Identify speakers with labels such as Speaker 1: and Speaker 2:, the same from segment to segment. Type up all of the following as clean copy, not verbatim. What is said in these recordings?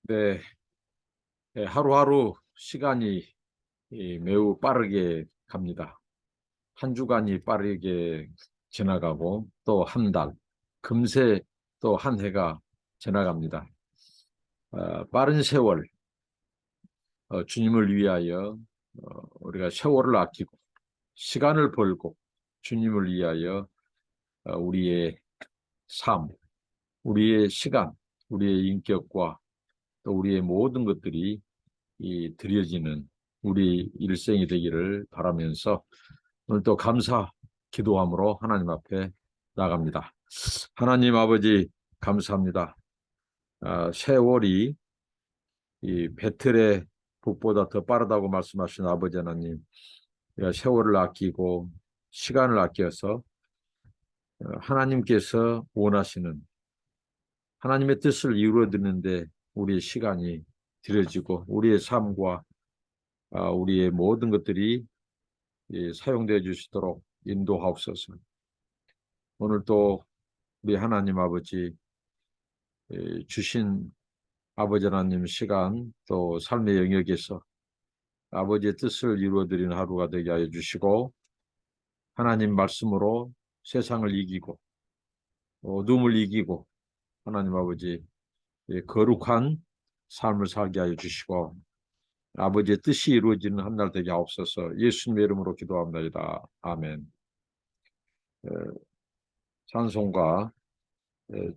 Speaker 1: 네, 하루하루 시간이 매우 빠르게 갑니다. 한 주간이 빠르게 지나가고 또 한 달, 금세 또 한 해가 지나갑니다. 빠른 세월, 주님을 위하여 우리가 세월을 아끼고 시간을 벌고 주님을 위하여 우리의 삶, 우리의 시간, 우리의 인격과 또 우리의 모든 것들이 드려지는 우리 일생이 되기를 바라면서 오늘 또 감사 기도함으로 하나님 앞에 나갑니다. 하나님 아버지 감사합니다. 세월이 이 배틀의 북보다 더 빠르다고 말씀하신 아버지 하나님, 우리가 세월을 아끼고 시간을 아껴서 하나님께서 원하시는 하나님의 뜻을 이루어드는데 우리의 시간이 들여지고 우리의 삶과 우리의 모든 것들이 사용되어 주시도록 인도하옵소서. 오늘 또 우리 하나님 아버지 주신 아버지 하나님 시간 또 삶의 영역에서 아버지의 뜻을 이루어드리는 하루가 되게 하여 주시고 하나님 말씀으로 세상을 이기고 어둠을 이기고 하나님 아버지 거룩한 삶을 살게 하여 주시고 아버지의 뜻이 이루어지는 한 날 되게 하옵소서. 예수님의 이름으로 기도합니다. 아멘. 찬송가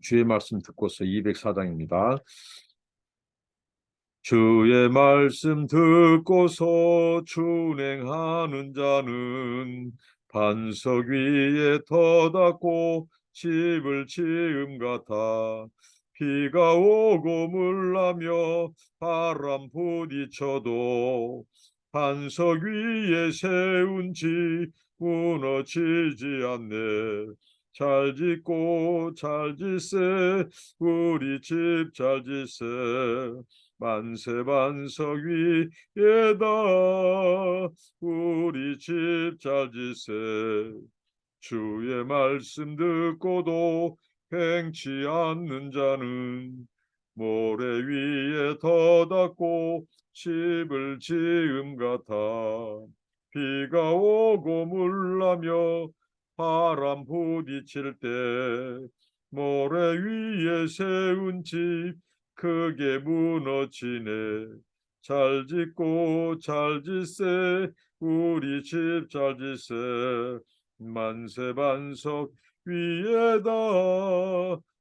Speaker 1: 주의 말씀 듣고서 204장입니다. 주의 말씀 듣고서 준행하는 자는 반석 위에 터닫고 집을 지음 같아. 비가 오고 물나며 바람 부딪혀도 반석 위에 세운 집 무너지지 않네. 잘 짓고 잘 짓세 우리 집 잘 짓세 만세 반석 위에다 우리 집 잘 짓세. 주의 말씀 듣고도 행치 않는 자는 모래 위에 터닫고 집을 지음 같아. 비가 오고 물나며 바람 부딪힐 때 모래 위에 세운 집 크게 무너지네. 잘 짓고 잘 짓세 우리 집 잘 짓세 만세 반석 위에다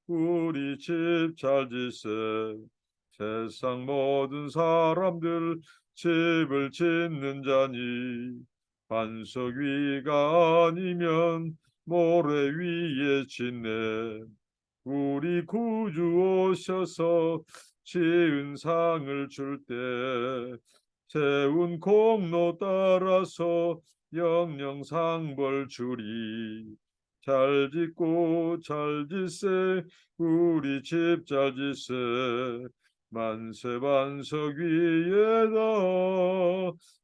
Speaker 1: 우리 집 잘 짓세. 세상 모든 사람들 집을 짓는 자니 반석 위가 아니면 모래 위에 짓네. 우리 구주 오셔서 지은 상을 줄 때 세운 공로 따라서 영영 상벌 주리. 잘 짓고 잘 짓세 우리 집 잘 짓세 만세 반석 위에다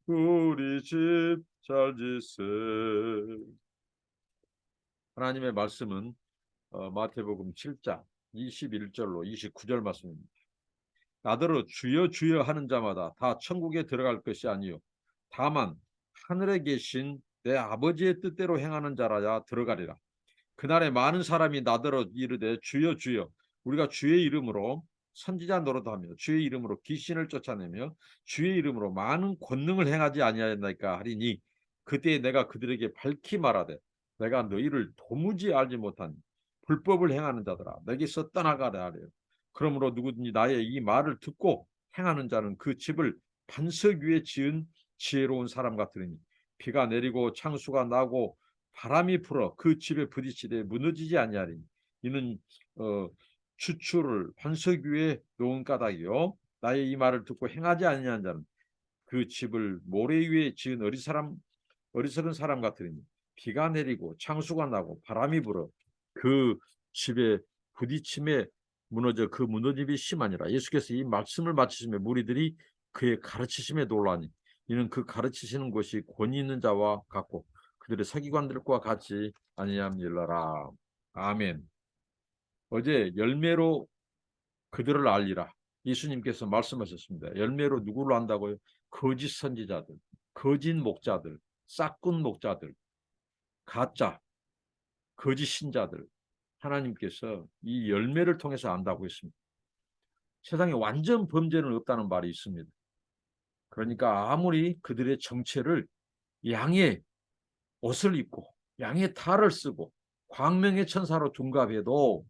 Speaker 1: 우리 집 잘 짓세. 하나님의 말씀은 마태복음 7장 21절로 29절 말씀입니다. 나더러 주여 주여 하는 자마다 다 천국에 들어갈 것이 아니요 다만 하늘에 계신 내 아버지의 뜻대로 행하는 자라야 들어가리라. 그날에 많은 사람이 나더러 이르되 주여 주여 우리가 주의 이름으로 선지자 노릇하며 주의 이름으로 귀신을 쫓아내며 주의 이름으로 많은 권능을 행하지 아니하였나이까 하리니 그때에 내가 그들에게 밝히 말하되 내가 너희를 도무지 알지 못한 불법을 행하는 자들아 내게서 떠나가라 하래요. 그러므로 누구든지 나의 이 말을 듣고 행하는 자는 그 집을 반석 위에 지은 지혜로운 사람 같으니 비가 내리고 창수가 나고 바람이 불어 그 집에 부딪히되 무너지지 아니하리니 이는 추추를 반석 위에 놓은 까닭이요 나의 이 말을 듣고 행하지 아니하는 자는 그 집을 모래 위에 지은 어리석은 사람 같으니 비가 내리고 창수가 나고 바람이 불어 그 집에 부딪힘에 무너져 그 무너짐이 심하니라. 예수께서 이 말씀을 마치시며 무리들이 그의 가르치심에 놀라니 이는 그 가르치시는 것이 권위 있는 자와 같고 그들의 서기관들과 같이 아니함일러라. 아멘. 어제 열매로 그들을 알리라. 예수님께서 말씀하셨습니다. 열매로 누구를 안다고요? 거짓 선지자들, 거짓 목자들, 싹군 목자들, 가짜, 거짓 신자들. 하나님께서 이 열매를 통해서 안다고 했습니다. 세상에 완전 범죄는 없다는 말이 있습니다. 그러니까 아무리 그들의 정체를 양의 옷을 입고 양의 탈을 쓰고 광명의 천사로 둔갑해도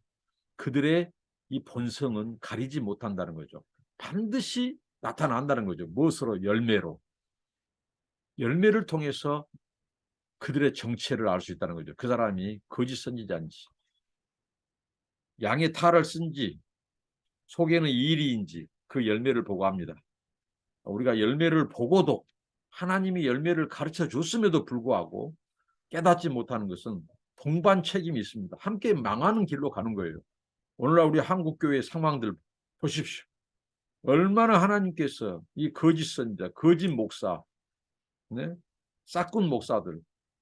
Speaker 1: 그들의 이 본성은 가리지 못한다는 거죠. 반드시 나타난다는 거죠. 무엇으로? 열매로. 열매를 통해서 그들의 정체를 알 수 있다는 거죠. 그 사람이 거짓 선지자인지, 양의 탈을 쓴지, 속에는 이리인지 그 열매를 보고 합니다. 우리가 열매를 보고도 하나님이 열매를 가르쳐 줬음에도 불구하고 깨닫지 못하는 것은 동반 책임이 있습니다. 함께 망하는 길로 가는 거예요. 오늘날 우리 한국교회 상황들 보십시오. 얼마나 하나님께서 이 거짓 선지자, 거짓 목사, 네? 싹군 목사들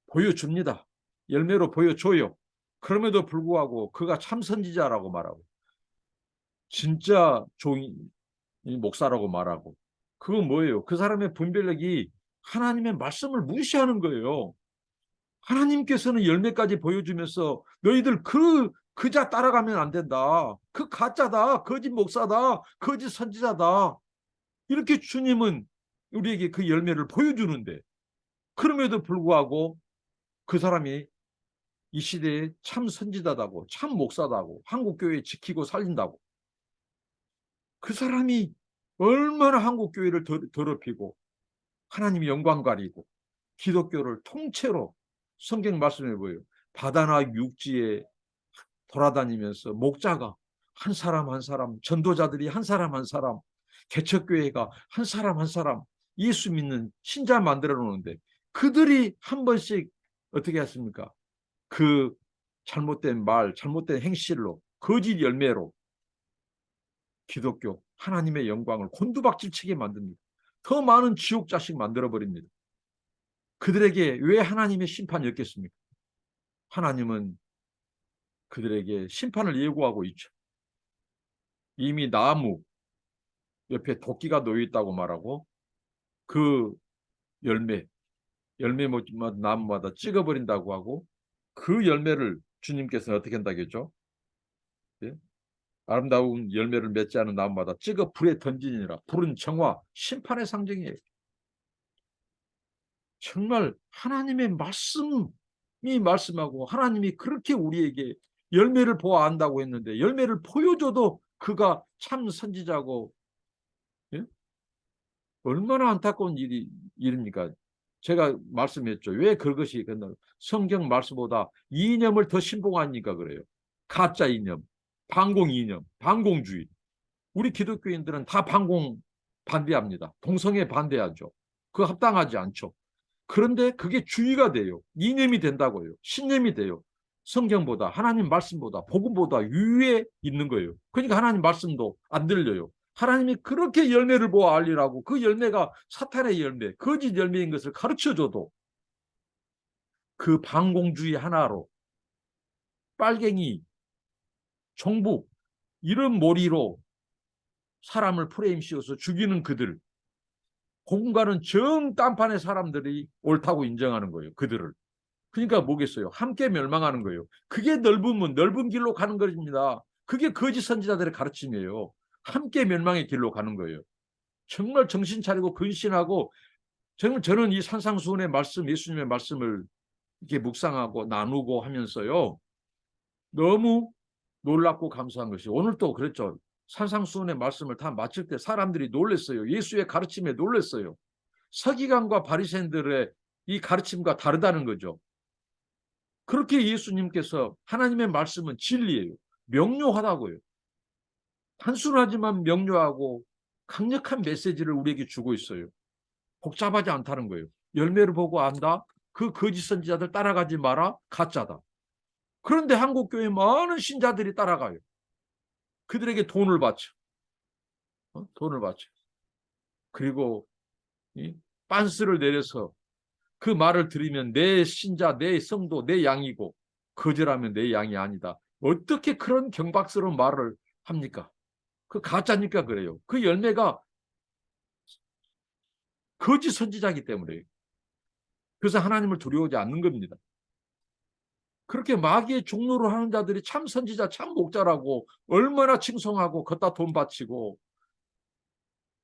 Speaker 1: 보여줍니다. 열매로 보여줘요. 그럼에도 불구하고 그가 참 선지자라고 말하고 진짜 종이 목사라고 말하고 그건 뭐예요? 그 사람의 분별력이 하나님의 말씀을 무시하는 거예요. 하나님께서는 열매까지 보여주면서 너희들 그자 따라가면 안 된다. 그 가짜다. 거짓 목사다. 거짓 선지자다. 이렇게 주님은 우리에게 그 열매를 보여주는데 그럼에도 불구하고 그 사람이 이 시대에 참 선지자다고 참 목사다고 한국교회 지키고 살린다고 그 사람이 얼마나 한국교회를 더럽히고 하나님이 영광 가리고 기독교를 통째로 성경 말씀해 보여요. 바다나 육지에 돌아다니면서 목자가 한 사람 한 사람, 전도자들이 한 사람 한 사람, 개척교회가 한 사람 한 사람 예수 믿는 신자 만들어 놓는데 그들이 한 번씩 어떻게 했습니까? 그 잘못된 말, 잘못된 행실로 거짓 열매로 기독교 하나님의 영광을 곤두박질치게 만듭니다. 더 많은 지옥 자식 만들어버립니다. 그들에게 왜 하나님의 심판이 없겠습니까? 하나님은 그들에게 심판을 예고하고 있죠. 이미 나무 옆에 도끼가 놓여 있다고 말하고 그 열매 나무마다 찍어버린다고 하고 그 열매를 주님께서는 어떻게 한다고 했죠? 예? 아름다운 열매를 맺지 않은 나무마다 찍어 불에 던지니라. 불은 정화, 심판의 상징이에요. 정말 하나님의 말씀이 말씀하고 하나님이 그렇게 우리에게 열매를 보아 안다고 했는데 열매를 보여줘도 그가 참 선지자고 예? 얼마나 안타까운 일입니까? 제가 말씀했죠. 왜 그것이 성경 말씀보다 이념을 더 신봉하니까 그래요. 가짜 이념, 반공 이념, 반공주의. 우리 기독교인들은 다 반공 반대합니다. 동성애 반대하죠. 그거 합당하지 않죠. 그런데 그게 주의가 돼요. 이념이 된다고요. 신념이 돼요. 성경보다 하나님 말씀보다 복음보다 위에 있는 거예요. 그러니까 하나님 말씀도 안 들려요. 하나님이 그렇게 열매를 보아 알리라고 그 열매가 사탄의 열매, 거짓 열매인 것을 가르쳐줘도 그 반공주의 하나로 빨갱이, 종북 이런 몰이로 사람을 프레임 씌워서 죽이는 그들 공간은 정 딴판의 사람들이 옳다고 인정하는 거예요. 그들을. 그러니까 뭐겠어요? 함께 멸망하는 거예요. 그게 넓은 문, 넓은 길로 가는 것입니다. 그게 거짓 선지자들의 가르침이에요. 함께 멸망의 길로 가는 거예요. 정말 정신 차리고 근신하고 정말 저는 이 산상수훈의 말씀, 예수님의 말씀을 이렇게 묵상하고 나누고 하면서요. 너무 놀랍고 감사한 것이 오늘 또 그랬죠. 산상수훈의 말씀을 다 마칠 때 사람들이 놀랐어요. 예수의 가르침에 놀랐어요. 서기관과 바리새인들의 이 가르침과 다르다는 거죠. 그렇게 예수님께서 하나님의 말씀은 진리예요. 명료하다고요. 단순하지만 명료하고 강력한 메시지를 우리에게 주고 있어요. 복잡하지 않다는 거예요. 열매를 보고 안다. 그 거짓 선지자들 따라가지 마라. 가짜다. 그런데 한국교회 많은 신자들이 따라가요. 그들에게 돈을 바쳐. 돈을 바쳐. 그리고 빤스를 내려서 그 말을 들으면 내 신자, 내 성도, 내 양이고 거절하면 내 양이 아니다. 어떻게 그런 경박스러운 말을 합니까? 그 가짜니까 그래요. 그 열매가 거짓 선지자이기 때문에요. 그래서 하나님을 두려워하지 않는 겁니다. 그렇게 마귀의 종로를 하는 자들이 참 선지자, 참 목자라고 얼마나 칭송하고 걷다 돈 바치고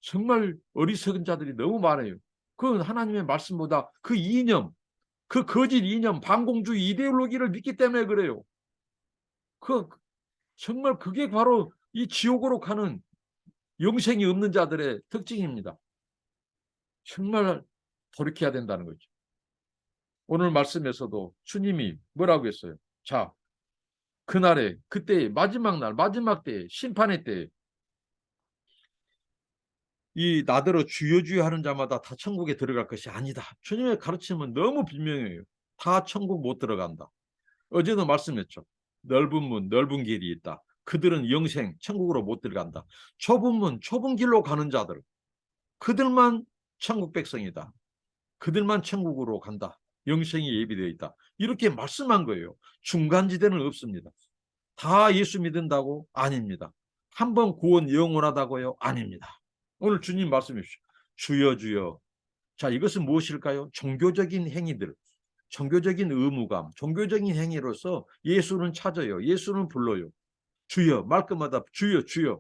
Speaker 1: 정말 어리석은 자들이 너무 많아요. 그 하나님의 말씀보다 그 이념, 그 거짓 이념, 반공주의 이데올로기를 믿기 때문에 그래요. 정말 그게 바로 이 지옥으로 가는 영생이 없는 자들의 특징입니다. 정말 돌이켜야 된다는 거죠. 오늘 말씀에서도 주님이 뭐라고 했어요? 자, 그날에, 그때 마지막 날, 마지막 때, 심판의 때, 이 나더러 주여 주여 하는 자마다 다 천국에 들어갈 것이 아니다. 주님의 가르침은 너무 분명해요. 다 천국 못 들어간다. 어제도 말씀했죠. 넓은 문, 넓은 길이 있다. 그들은 영생, 천국으로 못 들어간다. 좁은 문, 좁은 길로 가는 자들, 그들만 천국 백성이다. 그들만 천국으로 간다. 영생이 예비되어 있다. 이렇게 말씀한 거예요. 중간지대는 없습니다. 다 예수 믿는다고? 아닙니다. 한 번 구원 영원하다고요? 아닙니다. 오늘 주님 말씀해 주십시오. 주여 주여. 자, 이것은 무엇일까요? 종교적인 행위들, 종교적인 의무감, 종교적인 행위로서 예수는 찾아요. 예수는 불러요. 주여, 말끝마다 주여 주여.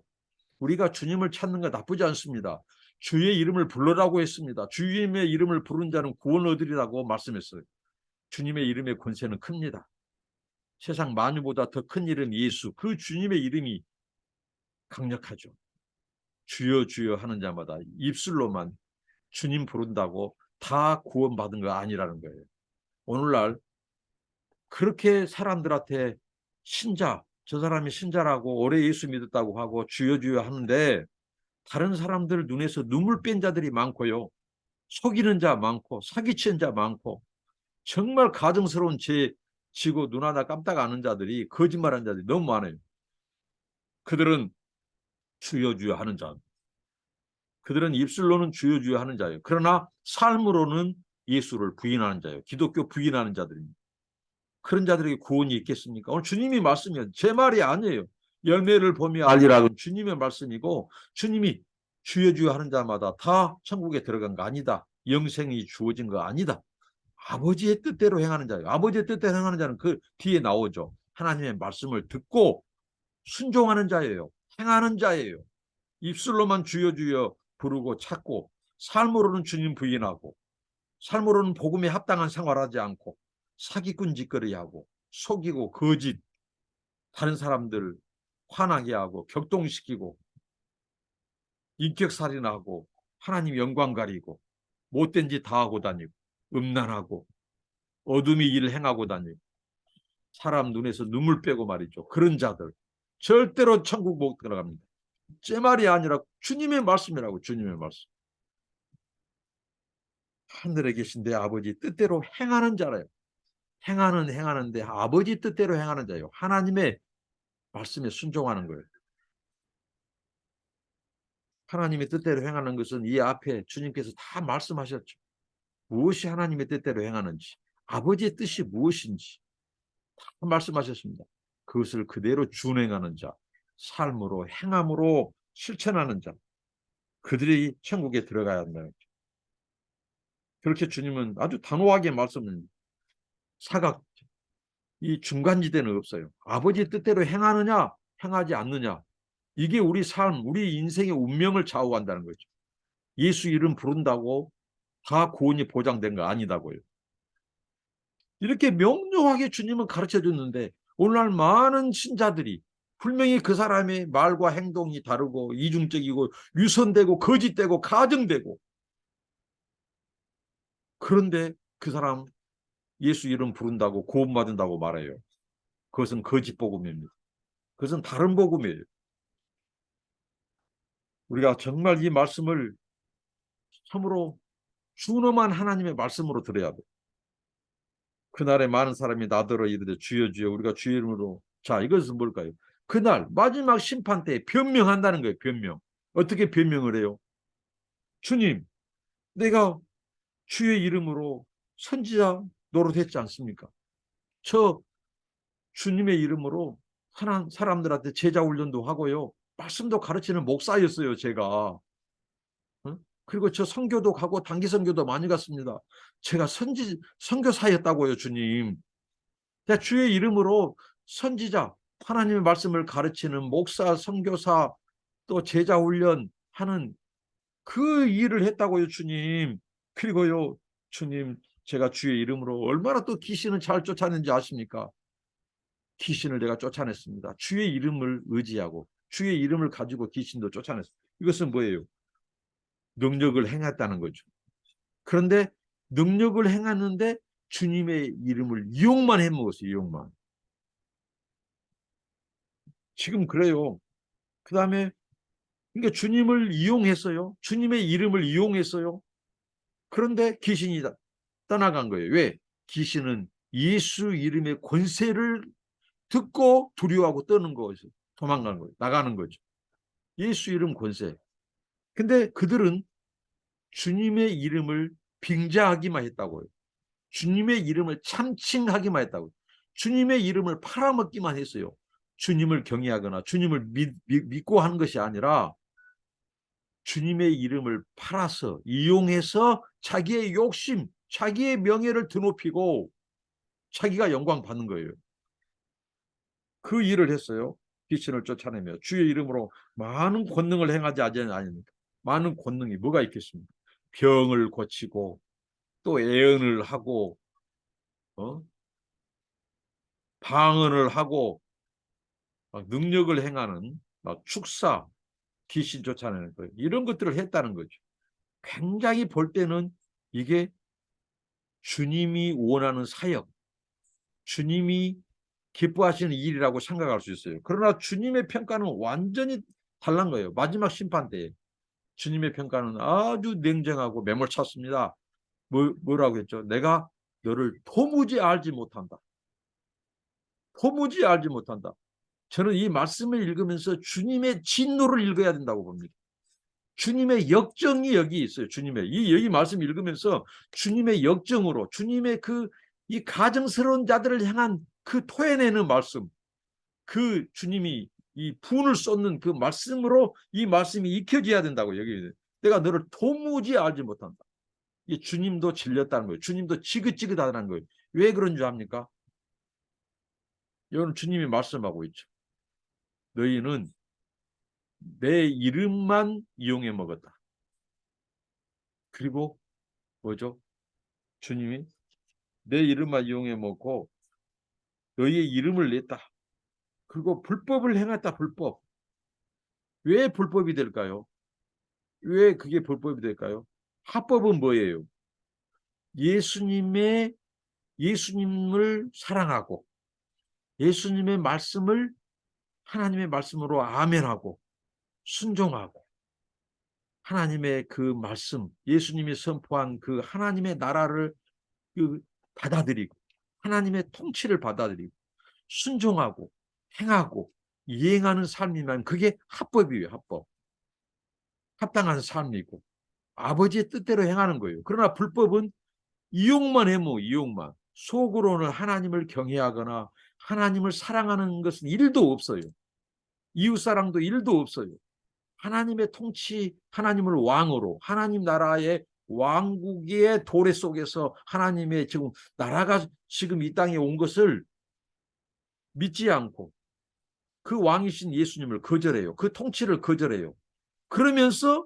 Speaker 1: 우리가 주님을 찾는 거 나쁘지 않습니다. 주의 이름을 불러라고 했습니다. 주님의 이름을 부른 자는 구원 얻으리라고 말씀했어요. 주님의 이름의 권세는 큽니다. 세상 만유보다 더 큰 이름 예수, 그 주님의 이름이 강력하죠. 주여 주여 하는 자마다 입술로만 주님 부른다고 다 구원받은 거 아니라는 거예요. 오늘날 그렇게 사람들한테 신자, 저 사람이 신자라고 오래 예수 믿었다고 하고 주여 주여 하는데 다른 사람들 눈에서 눈물 뺀 자들이 많고요. 속이는 자 많고 사기치는 자 많고 정말 가증스러운 죄 지고 눈 하나 깜딱 아는 자들이 거짓말하는 자들이 너무 많아요. 그들은 주여 주여 하는 자. 그들은 입술로는 주여 주여 하는 자예요. 그러나 삶으로는 예수를 부인하는 자예요. 기독교 부인하는 자들입니다. 그런 자들에게 구원이 있겠습니까? 오늘 주님이 말씀이에요. 제 말이 아니에요. 열매를 보며 알리라는 주님의 말씀이고 주님이 주여 주여 하는 자마다 다 천국에 들어간 거 아니다. 영생이 주어진 거 아니다. 아버지의 뜻대로 행하는 자예요. 아버지의 뜻대로 행하는 자는 그 뒤에 나오죠. 하나님의 말씀을 듣고 순종하는 자예요. 행하는 자예요. 입술로만 주여 주여 부르고 찾고 삶으로는 주님 부인하고 삶으로는 복음에 합당한 생활하지 않고 사기꾼 짓거리하고 속이고 거짓 다른 사람들 화나게 하고 격동시키고 인격살인하고 하나님 영광 가리고 못된 짓 다 하고 다니고 음란하고 어둠의 일을 행하고 다니고 사람 눈에서 눈물 빼고 말이죠. 그런 자들 절대로 천국 못 들어갑니다. 제 말이 아니라 주님의 말씀이라고. 주님의 말씀. 하늘에 계신 내 아버지 뜻대로 행하는 자라요. 행하는데 아버지 뜻대로 행하는 자예요. 하나님의 말씀에 순종하는 거예요. 하나님의 뜻대로 행하는 것은 이 앞에 주님께서 다 말씀하셨죠. 무엇이 하나님의 뜻대로 행하는지, 아버지의 뜻이 무엇인지 다 말씀하셨습니다. 그것을 그대로 준행하는 자, 삶으로 행함으로 실천하는 자, 그들이 천국에 들어가야 한다. 그렇게 주님은 아주 단호하게 말씀을 사각 이 중간지대는 없어요. 아버지의 뜻대로 행하느냐 행하지 않느냐 이게 우리 삶, 우리 인생의 운명을 좌우한다는 거죠. 예수 이름 부른다고 다 구원이 보장된 거 아니다고요. 이렇게 명료하게 주님은 가르쳐 줬는데 오늘날 많은 신자들이 분명히 그 사람의 말과 행동이 다르고 이중적이고 유선되고 거짓되고 가정되고 그런데 그 사람 예수 이름 부른다고 구원받는다고 말해요. 그것은 거짓 복음입니다. 그것은 다른 복음이에요. 우리가 정말 이 말씀을 참으로 준엄한 하나님의 말씀으로 들어야 돼. 그날에 많은 사람이 나더러 이르되 주여 주여 우리가 주의 이름으로. 자, 이것은 뭘까요? 그날 마지막 심판 때 변명한다는 거예요. 변명. 어떻게 변명을 해요? 주님, 내가 주의 이름으로 선지자 노릇했지 않습니까? 저 주님의 이름으로 사람들한테 제자 훈련도 하고요. 말씀도 가르치는 목사였어요, 제가. 어? 그리고 저 선교도 가고 단기 선교도 많이 갔습니다. 제가 선교사였다고요, 주님. 제가 주의 이름으로 선지자, 하나님의 말씀을 가르치는 목사, 선교사, 또 제자 훈련하는 그 일을 했다고요, 주님. 그리고요, 주님, 제가 주의 이름으로 얼마나 또 귀신을 잘 쫓아낸지 아십니까? 귀신을 내가 쫓아냈습니다. 주의 이름을 의지하고 주의 이름을 가지고 귀신도 쫓아냈습니다. 이것은 뭐예요? 능력을 행했다는 거죠. 그런데 능력을 행했는데 주님의 이름을 이용만 해먹었어요. 이용만. 지금 그래요. 그 다음에 그러니까 주님을 이용했어요. 주님의 이름을 이용했어요. 그런데 귀신이 떠나간 거예요. 왜? 귀신은 예수 이름의 권세를 듣고 두려워하고 떠는 거죠. 도망간 거예요. 나가는 거죠. 예수 이름 권세. 근데 그들은 주님의 이름을 빙자하기만 했다고요. 주님의 이름을 참칭하기만 했다고요. 주님의 이름을 팔아먹기만 했어요. 주님을 경외하거나 주님을 믿고 하는 것이 아니라 주님의 이름을 팔아서 이용해서 자기의 욕심, 자기의 명예를 드높이고 자기가 영광 받는 거예요. 그 일을 했어요. 귀신을 쫓아내며 주의 이름으로 많은 권능을 행하지 아니하니까. 많은 권능이 뭐가 있겠습니까? 병을 고치고 또 예언을 하고 방언을 하고 막 능력을 행하는 막 축사, 귀신 쫓아내는 거 이런 것들을 했다는 거죠. 굉장히 볼 때는 이게 주님이 원하는 사역, 주님이 기뻐하시는 일이라고 생각할 수 있어요. 그러나 주님의 평가는 완전히 달란 거예요. 마지막 심판 때에 주님의 평가는 아주 냉정하고 매몰찼습니다. 뭐라고 했죠? 내가 너를 도무지 알지 못한다. 도무지 알지 못한다. 저는 이 말씀을 읽으면서 주님의 진노를 읽어야 된다고 봅니다. 주님의 역정이 여기 있어요. 주님의 여기 말씀 읽으면서 주님의 역정으로 주님의 이 가증스러운 자들을 향한 그 토해내는 말씀, 그 주님이 이 분을 쏟는 그 말씀으로 이 말씀이 익혀져야 된다고 여기 내가 너를 도무지 알지 못한다. 이 주님도 질렸다는 거예요. 주님도 지긋지긋하다는 거예요. 왜 그런 줄 압니까? 이건 주님이 말씀하고 있죠. 너희는 내 이름만 이용해 먹었다. 그리고 뭐죠? 주님이 내 이름만 이용해 먹고 너희의 이름을 냈다. 그리고 불법을 행했다. 불법. 왜 불법이 될까요? 왜 그게 불법이 될까요? 합법은 뭐예요? 예수님을 사랑하고 예수님의 말씀을 하나님의 말씀으로 아멘하고 순종하고 하나님의 그 말씀, 예수님이 선포한 그 하나님의 나라를 받아들이고 하나님의 통치를 받아들이고 순종하고 행하고 이행하는 삶이면 그게 합법이에요. 합법. 합당한 삶이고 아버지의 뜻대로 행하는 거예요. 그러나 불법은 이용만 해모 이용만. 속으로는 하나님을 경외하거나 하나님을 사랑하는 것은 일도 없어요. 이웃사랑도 일도 없어요. 하나님의 통치, 하나님을 왕으로 하나님 나라의 왕국의 도래 속에서 하나님의 지금 나라가 지금 이 땅에 온 것을 믿지 않고 그 왕이신 예수님을 거절해요. 그 통치를 거절해요. 그러면서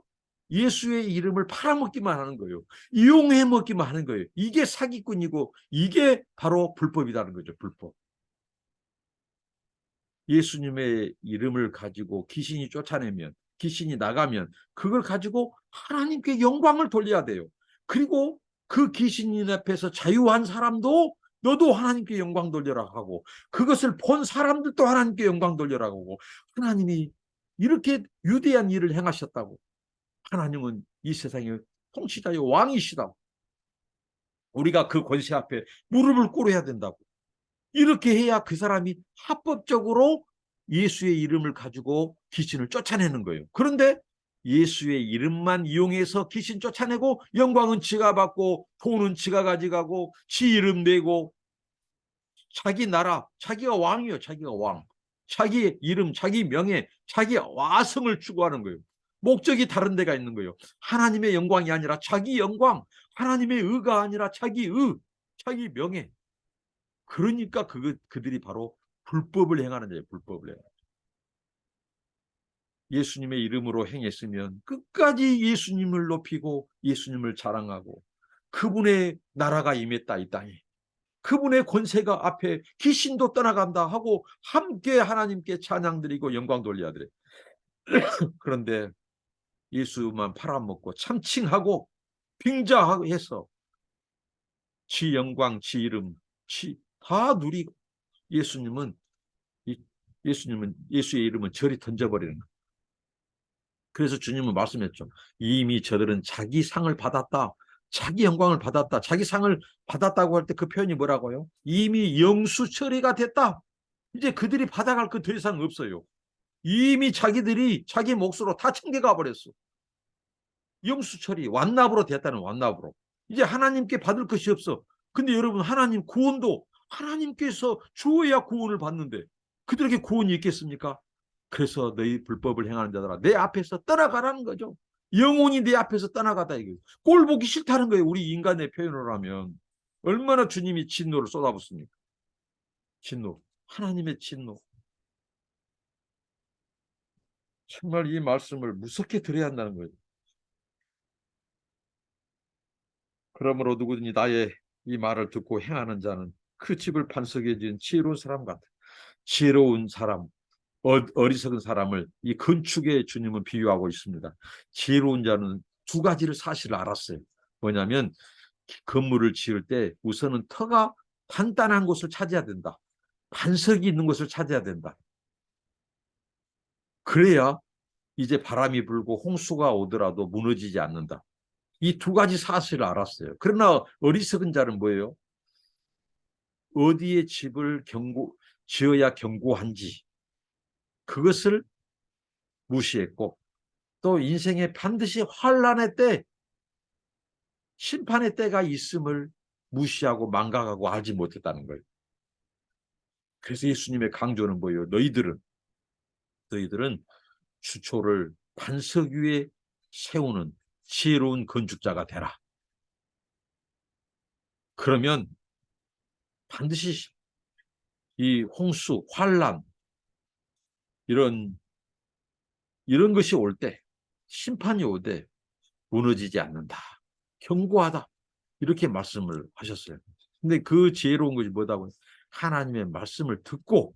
Speaker 1: 예수의 이름을 팔아먹기만 하는 거예요. 이용해 먹기만 하는 거예요. 이게 사기꾼이고 이게 바로 불법이라는 거죠. 불법. 예수님의 이름을 가지고 귀신이 쫓아내면 귀신이 나가면 그걸 가지고 하나님께 영광을 돌려야 돼요. 그리고 그 귀신인 앞에서 자유한 사람도 너도 하나님께 영광 돌려라 하고 그것을 본 사람들도 하나님께 영광 돌려라 하고 하나님이 이렇게 위대한 일을 행하셨다고. 하나님은 이 세상의 통치자의 왕이시다. 우리가 그 권세 앞에 무릎을 꿇어야 된다고. 이렇게 해야 그 사람이 합법적으로 예수의 이름을 가지고 귀신을 쫓아내는 거예요. 그런데 예수의 이름만 이용해서 귀신 쫓아내고 영광은 지가 받고 돈은 지가 가져가고 지 이름 내고 자기 나라, 자기가 왕이에요. 자기가 왕. 자기 이름, 자기 명예, 자기 와성을 추구하는 거예요. 목적이 다른 데가 있는 거예요. 하나님의 영광이 아니라 자기 영광, 하나님의 의가 아니라 자기 의, 자기 명예. 그러니까 그들이 바로 불법을 행하는 자예요. 불법을 행하는 자. 예수님의 이름으로 행했으면 끝까지 예수님을 높이고 예수님을 자랑하고 그분의 나라가 임했다 이 땅에. 그분의 권세가 앞에 귀신도 떠나간다 하고 함께 하나님께 찬양드리고 영광 돌려야 돼. 그런데 예수만 팔아먹고 참칭하고 빙자해서 지 영광, 지 이름, 다 누리고 예수님은 예수의 이름은 저리 던져버리는 거예요. 그래서 주님은 말씀했죠. 이미 저들은 자기 상을 받았다. 자기 영광을 받았다. 자기 상을 받았다고 할 때 그 표현이 뭐라고요? 이미 영수 처리가 됐다. 이제 그들이 받아갈 거 더 이상 없어요. 이미 자기들이 자기 몫으로 다 챙겨가 버렸어. 영수 처리, 완납으로 됐다는 완납으로. 이제 하나님께 받을 것이 없어. 근데 여러분 하나님 구원도 하나님께서 주어야 구원을 받는데 그들에게 구원이 있겠습니까? 그래서 너희 불법을 행하는 자들아 내 앞에서 떠나가라는 거죠. 영혼이 내 앞에서 떠나가다 이거예요. 꼴 보기 싫다는 거예요. 우리 인간의 표현을 하면 얼마나 주님이 진노를 쏟아붓습니까? 진노, 하나님의 진노. 정말 이 말씀을 무섭게 들어야 한다는 거예요. 그러므로 누구든지 나의 이 말을 듣고 행하는 자는 그 집을 반석에 지은 지혜로운 사람 같아. 지혜로운 사람, 어리석은 사람을 이 건축에 주님은 비유하고 있습니다. 지혜로운 자는 두 가지를 사실을 알았어요. 뭐냐면 건물을 지을 때 우선은 터가 단단한 곳을 찾아야 된다. 반석이 있는 곳을 찾아야 된다. 그래야 이제 바람이 불고 홍수가 오더라도 무너지지 않는다. 이 두 가지 사실을 알았어요. 그러나 어리석은 자는 뭐예요? 어디에 집을 지어야 견고한지 그것을 무시했고 또 인생에 반드시 환난의 때, 심판의 때가 있음을 무시하고 망각하고 알지 못했다는 거예요. 그래서 예수님의 강조는 뭐예요? 너희들은 주초를 반석 위에 세우는 지혜로운 건축자가 되라. 그러면 반드시 이 홍수, 환난 이런 것이 올 때, 심판이 올 때 무너지지 않는다. 견고하다. 이렇게 말씀을 하셨어요. 근데 그 지혜로운 것이 뭐다고? 하나님의 말씀을 듣고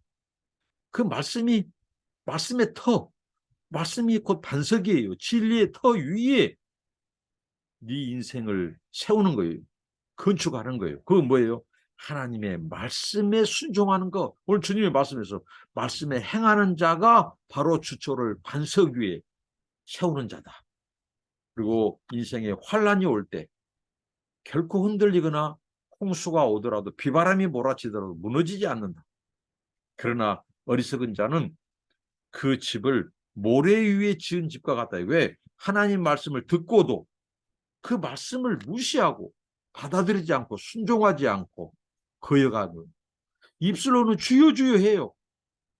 Speaker 1: 그 말씀의 말씀이 곧 반석이에요. 진리의 터 위에 네 인생을 세우는 거예요. 건축하는 거예요. 그건 뭐예요? 하나님의 말씀에 순종하는 거. 오늘 주님의 말씀에서 말씀에 행하는 자가 바로 주초를 반석 위에 세우는 자다. 그리고 인생에 환란이 올 때 결코 흔들리거나 홍수가 오더라도 비바람이 몰아치더라도 무너지지 않는다. 그러나 어리석은 자는 그 집을 모래 위에 지은 집과 같다. 왜? 하나님 말씀을 듣고도 그 말씀을 무시하고 받아들이지 않고 순종하지 않고 거여가는 입술로는 주여 주여 해요.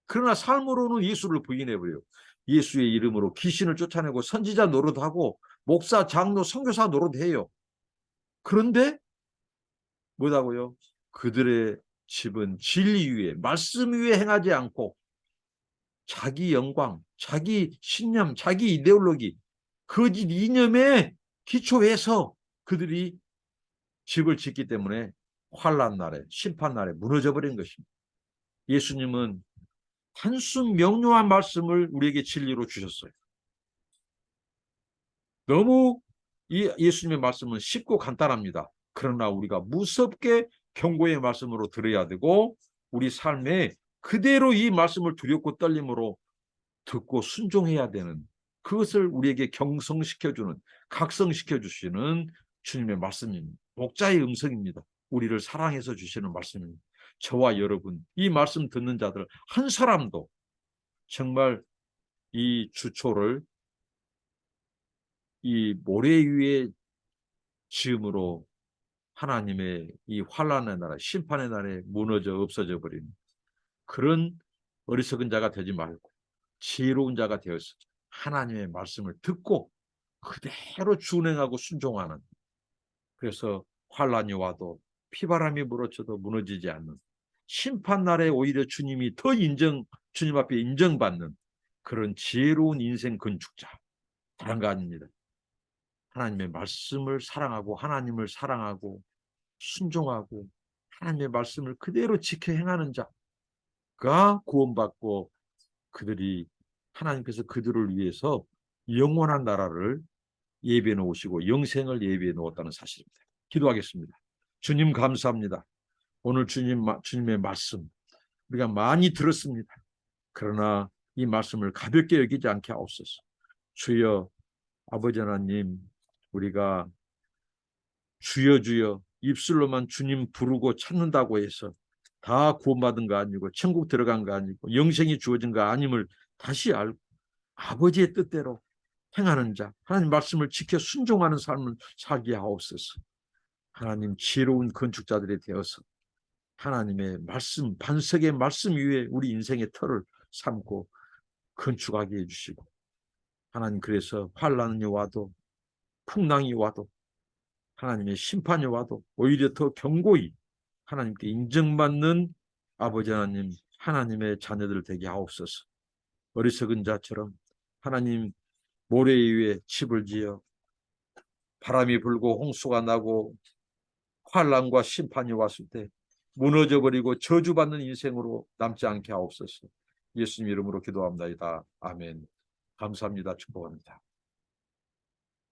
Speaker 1: 그러나 삶으로는 예수를 부인해버려요. 예수의 이름으로 귀신을 쫓아내고 선지자 노릇하고 목사, 장로, 선교사 노릇해요. 그런데 뭐라고요? 그들의 집은 진리 위에 말씀 위에 행하지 않고 자기 영광, 자기 신념, 자기 이데올로기, 거짓 이념에 기초해서 그들이 집을 짓기 때문에 환난 날에 심판 날에 무너져 버린 것입니다. 예수님은 단순 명료한 말씀을 우리에게 진리로 주셨어요. 너무 이 예수님의 말씀은 쉽고 간단합니다. 그러나 우리가 무섭게 경고의 말씀으로 들어야 되고 우리 삶에 그대로 이 말씀을 두렵고 떨림으로 듣고 순종해야 되는 그것을 우리에게 경성시켜주는 각성시켜주시는 주님의 말씀입니다. 목자의 음성입니다. 우리를 사랑해서 주시는 말씀입니다. 저와 여러분 이 말씀 듣는 자들 한 사람도 정말 이 주초를 이 모래 위에 지음으로 하나님의 이 환란의 나라 심판의 날에 무너져 없어져 버린 그런 어리석은 자가 되지 말고 지혜로운 자가 되어서 하나님의 말씀을 듣고 그대로 준행하고 순종하는, 그래서 환란이 와도 피바람이 불어쳐도 무너지지 않는, 심판날에 오히려 주님이 더 주님 앞에 인정받는 그런 지혜로운 인생 건축자, 다른 거 아닙니다. 하나님의 말씀을 사랑하고 하나님을 사랑하고 순종하고 하나님의 말씀을 그대로 지켜 행하는 자가 구원받고, 그들이 하나님께서 그들을 위해서 영원한 나라를 예비해 놓으시고 영생을 예비해 놓았다는 사실입니다. 기도하겠습니다. 주님 감사합니다. 오늘 주님의 말씀 우리가 많이 들었습니다. 그러나 이 말씀을 가볍게 여기지 않게 하옵소서. 주여, 아버지 하나님, 우리가 주여 주여 입술로만 주님 부르고 찾는다고 해서 다 구원받은 거 아니고 천국 들어간 거 아니고 영생이 주어진 거 아님을 다시 알고 아버지의 뜻대로 행하는 자, 하나님 말씀을 지켜 순종하는 삶을 살게 하옵소서. 하나님 지혜로운 건축자들이 되어서 하나님의 말씀, 반석의 말씀 위에 우리 인생의 터를 삼고 건축하게 해주시고, 하나님 그래서 환난이 와도 풍랑이 와도 하나님의 심판이 와도 오히려 더 견고히 하나님께 인정받는 아버지 하나님, 하나님의 자녀들 되게 하옵소서. 어리석은 자처럼 하나님 모래 위에 집을 지어 바람이 불고 홍수가 나고 환난과 심판이 왔을 때 무너져 버리고 저주받는 인생으로 남지 않게 하옵소서. 예수님 이름으로 기도합니다. 아멘. 감사합니다. 축복합니다.